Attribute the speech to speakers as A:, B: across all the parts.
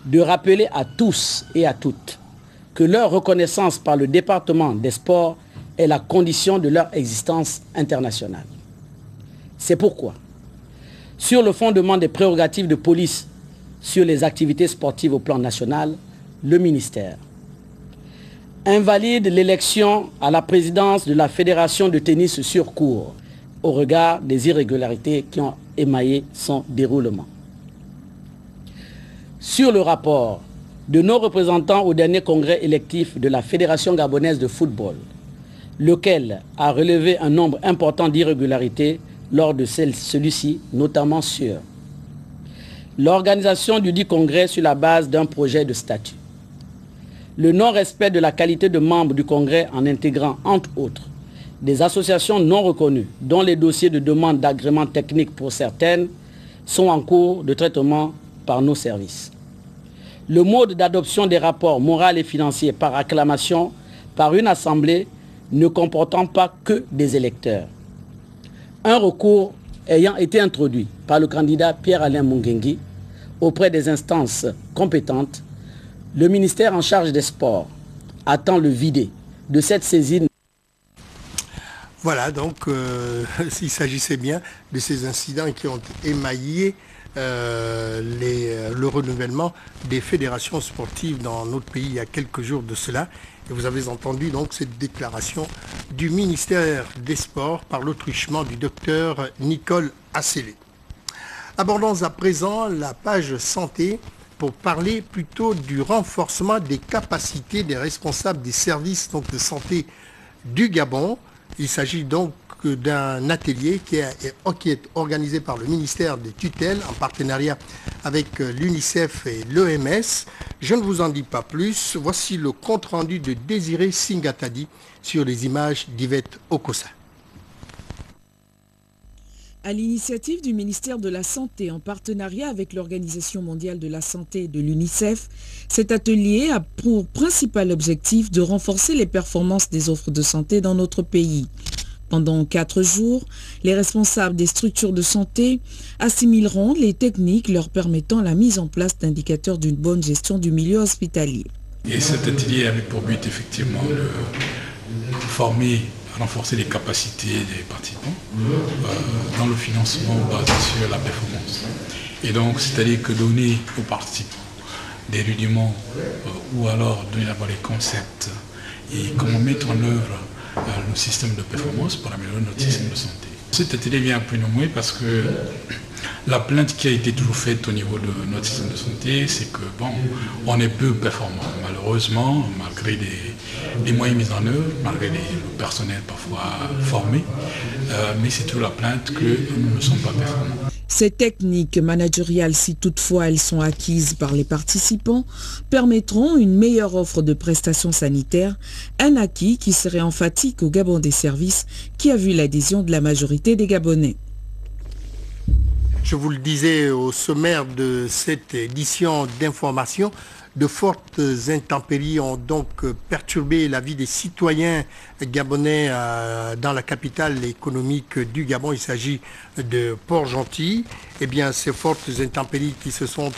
A: de rappeler à tous et à toutes que leur reconnaissance par le département des sports est la condition de leur existence internationale. C'est pourquoi, sur le fondement des prérogatives de police sur les activités sportives au plan national, le ministère invalide l'élection à la présidence de la Fédération de tennis sur court au regard des irrégularités qui ont émaillé son déroulement. Sur le rapport de nos représentants au dernier congrès électif de la Fédération gabonaise de football, lequel a relevé un nombre important d'irrégularités lors de celui-ci, notamment sur l'organisation du dit congrès sur la base d'un projet de statut, le non-respect de la qualité de membre du congrès en intégrant, entre autres, des associations non reconnues dont les dossiers de demande d'agrément technique pour certaines sont en cours de traitement par nos services. Le mode d'adoption des rapports moraux et financiers par acclamation par une assemblée ne comportant pas que des électeurs. Un recours ayant été introduit par le candidat Pierre-Alain Mungengi auprès des instances compétentes, le ministère en charge des sports attend le vidé de cette saisine.
B: Voilà, donc il s'agissait bien de ces incidents qui ont émaillé le renouvellement des fédérations sportives dans notre pays il y a quelques jours de cela. Et vous avez entendu donc cette déclaration du ministère des Sports par l'autruchement du docteur Nicole Assélé. Abordons à présent la page santé pour parler plutôt du renforcement des capacités des responsables des services de santé du Gabon. Il s'agit donc d'un atelier qui est organisé par le ministère des tutelles en partenariat avec l'UNICEF et l'OMS. Je ne vous en dis pas plus. Voici le compte-rendu de Désiré Singatadi sur les images d'Yvette Okosa.
C: À l'initiative du ministère de la Santé en partenariat avec l'Organisation mondiale de la santé et de l'UNICEF, cet atelier a pour principal objectif de renforcer les performances des offres de santé dans notre pays. Pendant 4 jours, les responsables des structures de santé assimileront les techniques leur permettant la mise en place d'indicateurs d'une bonne gestion du milieu hospitalier.
D: Et cet atelier avait pour but effectivement de former, renforcer les capacités des participants dans le financement basé sur la performance. Et donc, c'est-à-dire que donner aux participants des rudiments ou alors donner d'abord les concepts et comment mettre en œuvre le système de performance pour améliorer notre système de santé. Cet atelier vient un peu nommer parce que la plainte qui a été toujours faite au niveau de notre système de santé, c'est que bon, on est peu performant. Malheureusement, malgré les moyens mis en œuvre, malgré le personnel parfois formé, mais c'est toujours la plainte que nous ne sommes pas performants.
C: Ces techniques managériales, si toutefois elles sont acquises par les participants, permettront une meilleure offre de prestations sanitaires, un acquis qui serait emphatique au Gabon des services, qui a vu l'adhésion de la majorité des Gabonais.
B: Je vous le disais au sommaire de cette édition d'information, de fortes intempéries ont donc perturbé la vie des citoyens gabonais dans la capitale économique du Gabon. Il s'agit de Port-Gentil. Eh bien, ces fortes intempéries qui se sont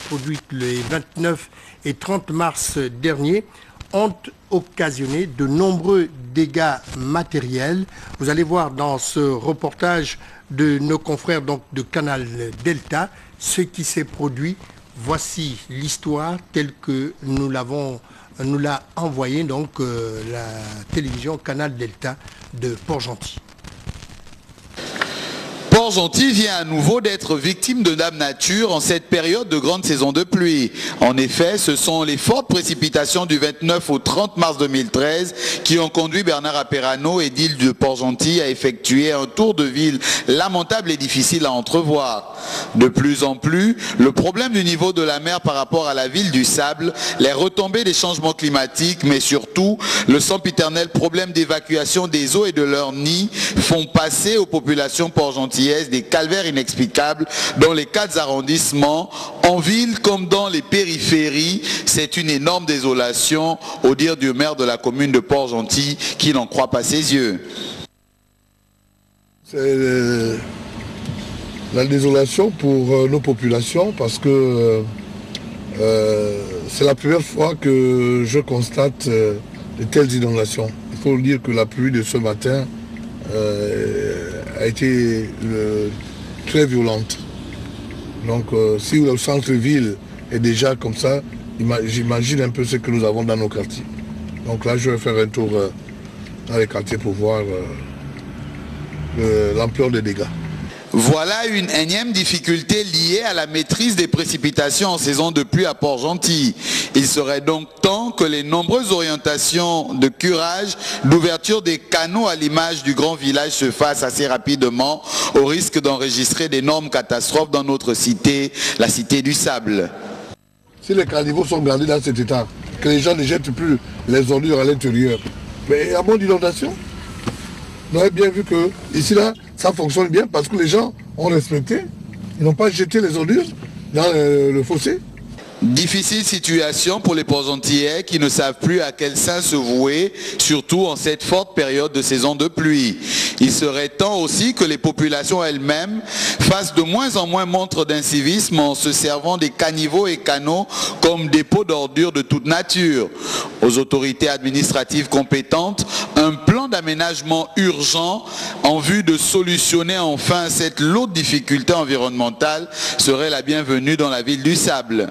B: produites les 29 et 30 mars dernier ont occasionné de nombreux dégâts matériels. Vous allez voir dans ce reportage de nos confrères donc, de Canal Delta ce qui s'est produit. Voici l'histoire telle que nous l'a envoyée donc la télévision Canal Delta de Port-Gentil.
E: Port-Gentil vient à nouveau d'être victime de Dame Nature en cette période de grande saison de pluie. En effet, ce sont les fortes précipitations du 29 au 30 mars 2013 qui ont conduit Bernard Aperano, édile de Port-Gentil, à effectuer un tour de ville lamentable et difficile à entrevoir. De plus en plus, le problème du niveau de la mer par rapport à la ville du Sable, les retombées des changements climatiques, mais surtout le sempiternel problème d'évacuation des eaux et de leurs nids font passer aux populations port-gentillaises des calvaires inexplicables dans les 4 arrondissements, en ville comme dans les périphéries. C'est une énorme désolation, au dire du maire de la commune de Port-Gentil, qui n'en croit pas ses yeux.
F: C'est la désolation pour nos populations parce que C'est la première fois que je constate de telles inondations. Il faut dire que la pluie de ce matin a été très violente. Donc si le centre-ville est déjà comme ça, j'imagine un peu ce que nous avons dans nos quartiers. Donc là, je vais faire un tour dans les quartiers pour voir l'ampleur des dégâts.
E: Voilà une énième difficulté liée à la maîtrise des précipitations en saison de pluie à Port-Gentil. Il serait donc temps que les nombreuses orientations de curage, d'ouverture des canaux à l'image du grand village se fassent assez rapidement, au risque d'enregistrer d'énormes catastrophes dans notre cité, la cité du Sable.
F: Si les caniveaux sont gardés dans cet état, que les gens ne jettent plus les ordures à l'intérieur, mais il y a moins d'inondation. On a bien vu que ici là, ça fonctionne bien parce que les gens ont respecté. Ils n'ont pas jeté les ordures dans le fossé.
E: Difficile situation pour les Port-Gentillais qui ne savent plus à quel saint se vouer, surtout en cette forte période de saison de pluie. Il serait temps aussi que les populations elles-mêmes fassent de moins en moins montre d'incivisme en se servant des caniveaux et canaux comme dépôts d'ordures de toute nature. Aux autorités administratives compétentes, un plan d'aménagement urgent en vue de solutionner enfin cette lourde difficulté environnementale serait la bienvenue dans la ville du Sable.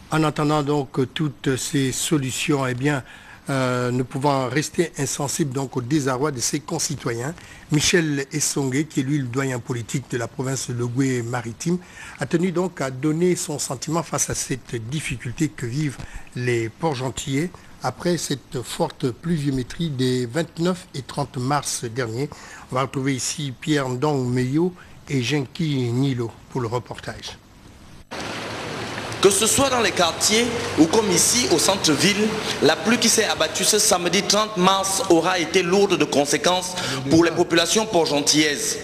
B: En attendant donc toutes ces solutions, eh bien, ne pouvant rester insensible donc au désarroi de ses concitoyens, Michel Essongué, qui est lui le doyen politique de la province de Goué-Maritime, a tenu donc à donner son sentiment face à cette difficulté que vivent les Port-Gentillais après cette forte pluviométrie des 29 et 30 mars dernier. On va retrouver ici Pierre Ndong Meyo et Genki Nilo pour le reportage.
G: Que ce soit dans les quartiers ou comme ici au centre-ville, la pluie qui s'est abattue ce samedi 30 mars aura été lourde de conséquences pour les populations port-gentillaises.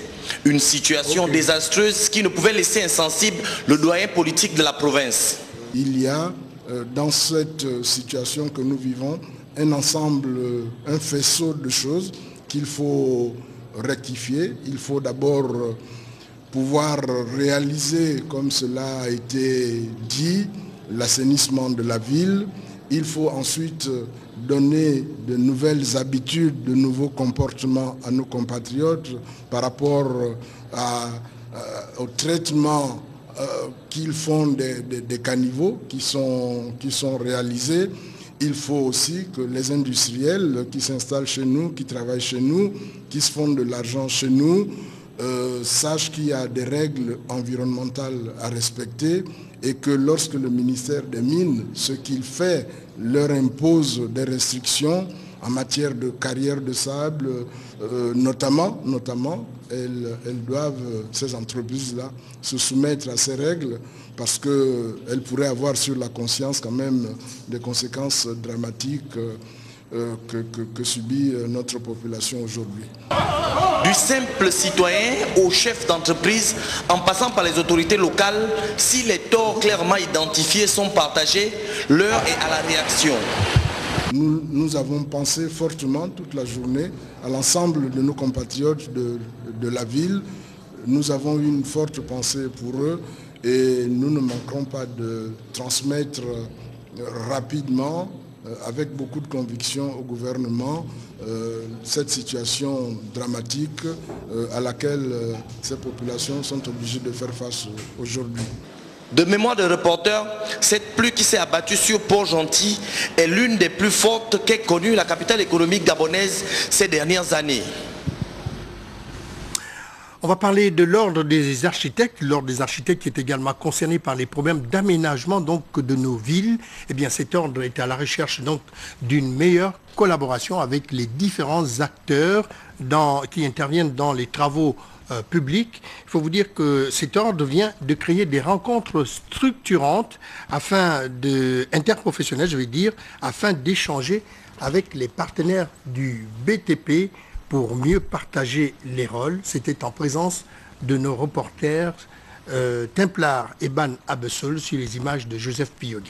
G: Une situation désastreuse qui ne pouvait laisser insensible le doyen politique de la province.
H: Il y a dans cette situation que nous vivons un ensemble, un faisceau de choses qu'il faut rectifier. Il faut d'abord pouvoir réaliser, comme cela a été dit, l'assainissement de la ville. Il faut ensuite donner de nouvelles habitudes, de nouveaux comportements à nos compatriotes par rapport au traitement qu'ils font des caniveaux qui sont réalisés. Il faut aussi que les industriels qui s'installent chez nous, qui travaillent chez nous, qui se font de l'argent chez nous, sachent qu'il y a des règles environnementales à respecter et que lorsque le ministère des Mines, ce qu'il fait, leur impose des restrictions en matière de carrière de sable, notamment, elles doivent, ces entreprises-là, se soumettre à ces règles parce qu'elles pourraient avoir sur la conscience quand même des conséquences dramatiques que subit notre population aujourd'hui.
G: Du simple citoyen au chef d'entreprise, en passant par les autorités locales, si les torts clairement identifiés sont partagés, l'heure est à la réaction.
H: Nous avons pensé fortement toute la journée à l'ensemble de nos compatriotes de la ville. Nous avons eu une forte pensée pour eux et nous ne manquerons pas de transmettre rapidement, avec beaucoup de conviction au gouvernement, cette situation dramatique à laquelle ces populations sont obligées de faire face aujourd'hui.
G: De mémoire de reporter, cette pluie qui s'est abattue sur Port-Gentil est l'une des plus fortes qu'ait connue la capitale économique gabonaise ces dernières années.
B: On va parler de l'ordre des architectes qui est également concerné par les problèmes d'aménagement donc de nos villes. Eh bien, cet ordre est à la recherche donc d'une meilleure collaboration avec les différents acteurs qui interviennent dans les travaux publics. Il faut vous dire que cet ordre vient de créer des rencontres structurantes interprofessionnelles, je vais dire, afin d'échanger avec les partenaires du BTP pour mieux partager les rôles. C'était en présence de nos reporters Templar et Ban Abessol sur les images de Joseph Pioguet.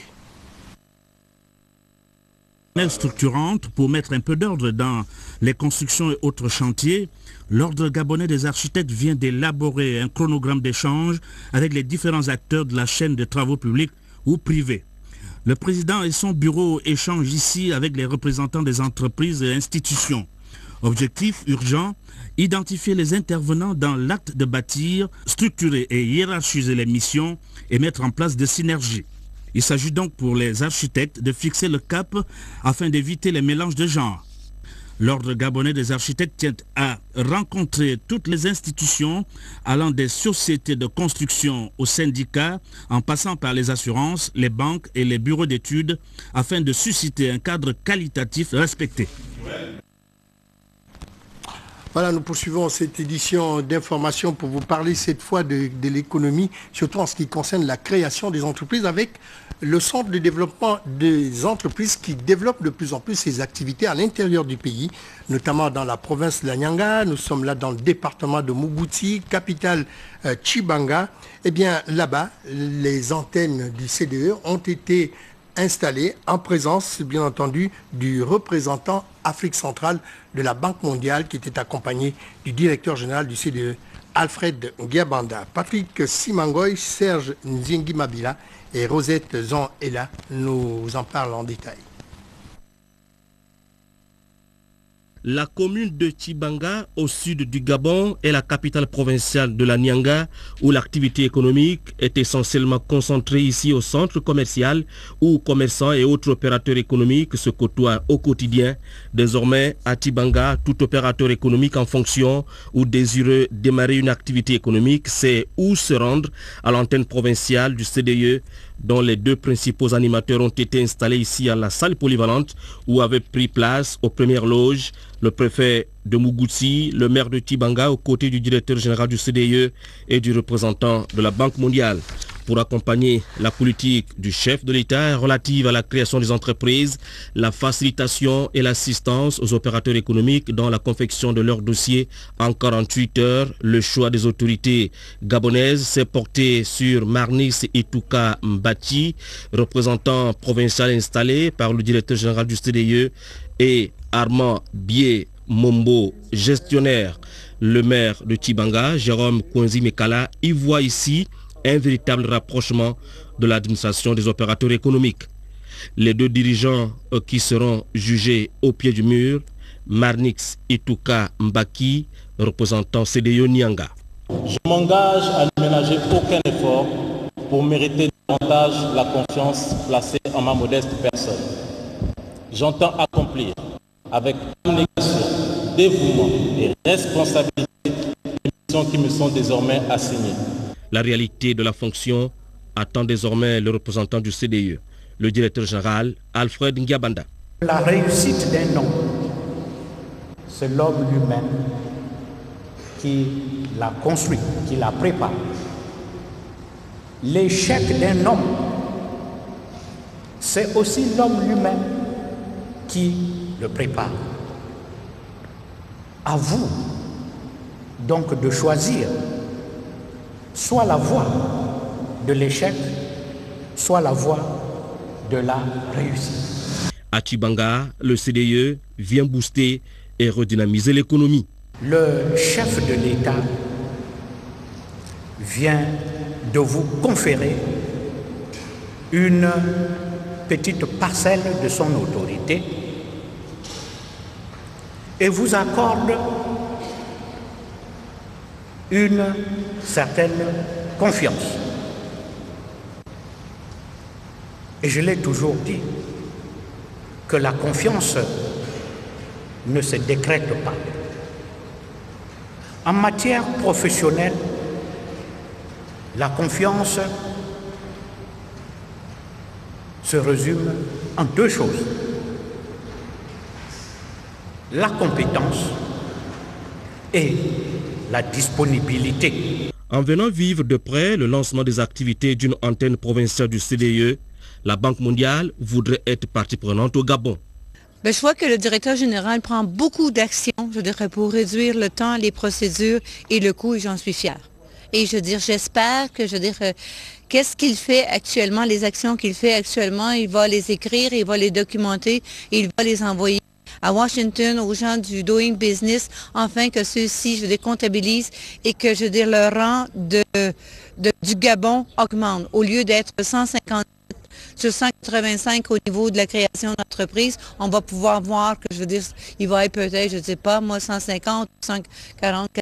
I: structurante pour mettre un peu d'ordre dans les constructions et autres chantiers. L'Ordre gabonais des architectes vient d'élaborer un chronogramme d'échange avec les différents acteurs de la chaîne de travaux publics ou privés. Le président et son bureau échangent ici avec les représentants des entreprises et institutions. Objectif urgent, identifier les intervenants dans l'acte de bâtir, structurer et hiérarchiser les missions et mettre en place des synergies. Il s'agit donc pour les architectes de fixer le cap afin d'éviter les mélanges de genres. L'Ordre gabonais des architectes tient à rencontrer toutes les institutions allant des sociétés de construction aux syndicats en passant par les assurances, les banques et les bureaux d'études afin de susciter un cadre qualitatif respecté.
B: Voilà, nous poursuivons cette édition d'information pour vous parler cette fois de l'économie, surtout en ce qui concerne la création des entreprises avec le centre de développement des entreprises qui développe de plus en plus ses activités à l'intérieur du pays, notamment dans la province de la Nyanga. Nous sommes là dans le département de Mougouti, capitale Tchibanga. Eh bien, là-bas, les antennes du CDE ont été installées en présence, bien entendu, du représentant Afrique centrale de la Banque mondiale qui était accompagné du directeur général du CDE, Alfred Ndiabanda. Patrick Simangoy, Serge Nzingi Mabila et Rosette Zan Ella nous en parlent en détail.
J: La commune de Tchibanga, au sud du Gabon, est la capitale provinciale de la Nyanga, où l'activité économique est essentiellement concentrée ici au centre commercial, où commerçants et autres opérateurs économiques se côtoient au quotidien. Désormais, à Tchibanga, tout opérateur économique en fonction ou désireux démarrer une activité économique sait où se rendre à l'antenne provinciale du CDE, dont les deux principaux animateurs ont été installés ici à la salle polyvalente où avaient pris place aux premières loges le préfet de Mougouti, le maire de Tchibanga aux côtés du directeur général du CDE et du représentant de la Banque mondiale. Pour accompagner la politique du chef de l'État relative à la création des entreprises, la facilitation et l'assistance aux opérateurs économiques dans la confection de leurs dossiers en 48 heures, le choix des autorités gabonaises s'est porté sur Marnix Itouka Mbati, représentant provincial installé par le directeur général du CDE, et Armand Bié Mombo, gestionnaire. Le maire de Tchibanga, Jérôme Kouenzi Mekala, y voit ici un véritable rapprochement de l'administration des opérateurs économiques. Les deux dirigeants qui seront jugés au pied du mur, Marnix Itouka Mbaki, représentant CDE Nyanga.
K: Je m'engage à ne ménager aucun effort pour mériter davantage la confiance placée en ma modeste personne. J'entends accomplir avec abnégation, dévouement et responsabilité les missions qui me sont désormais assignées.
J: La réalité de la fonction attend désormais le représentant du CDE, le directeur général Alfred Ndiabanda.
L: La réussite d'un homme, c'est l'homme lui-même qui l'a construit, qui l'a préparé. L'échec d'un homme, c'est aussi l'homme lui-même qui le prépare. À vous donc de choisir soit la voie de l'échec, soit la voie de la réussite.
J: À Tchibanga, le CDE vient booster et redynamiser l'économie.
L: Le chef de l'État vient de vous conférer une petite parcelle de son autorité et vous accorde une certaine confiance. Et je l'ai toujours dit, que la confiance ne se décrète pas. En matière professionnelle, la confiance se résume en deux choses. La compétence et la disponibilité.
J: En venant vivre de près le lancement des activités d'une antenne provinciale du CDE, la Banque mondiale voudrait être partie prenante au Gabon.
M: Je vois que le directeur général prend beaucoup d'actions, pour réduire le temps, les procédures et le coût, et j'en suis fière. Et j'espère que, qu'est-ce qu'il fait actuellement, les actions qu'il fait actuellement, il va les écrire, il va les documenter, et il va les envoyer à Washington aux gens du Doing Business, afin que ceux-ci, je les comptabilise et que, je veux dire, le rang du Gabon augmente. Au lieu d'être 150 sur 185 au niveau de la création d'entreprise, on va pouvoir voir que, je veux dire, il va être peut-être, je ne sais pas, moi, 150, 140,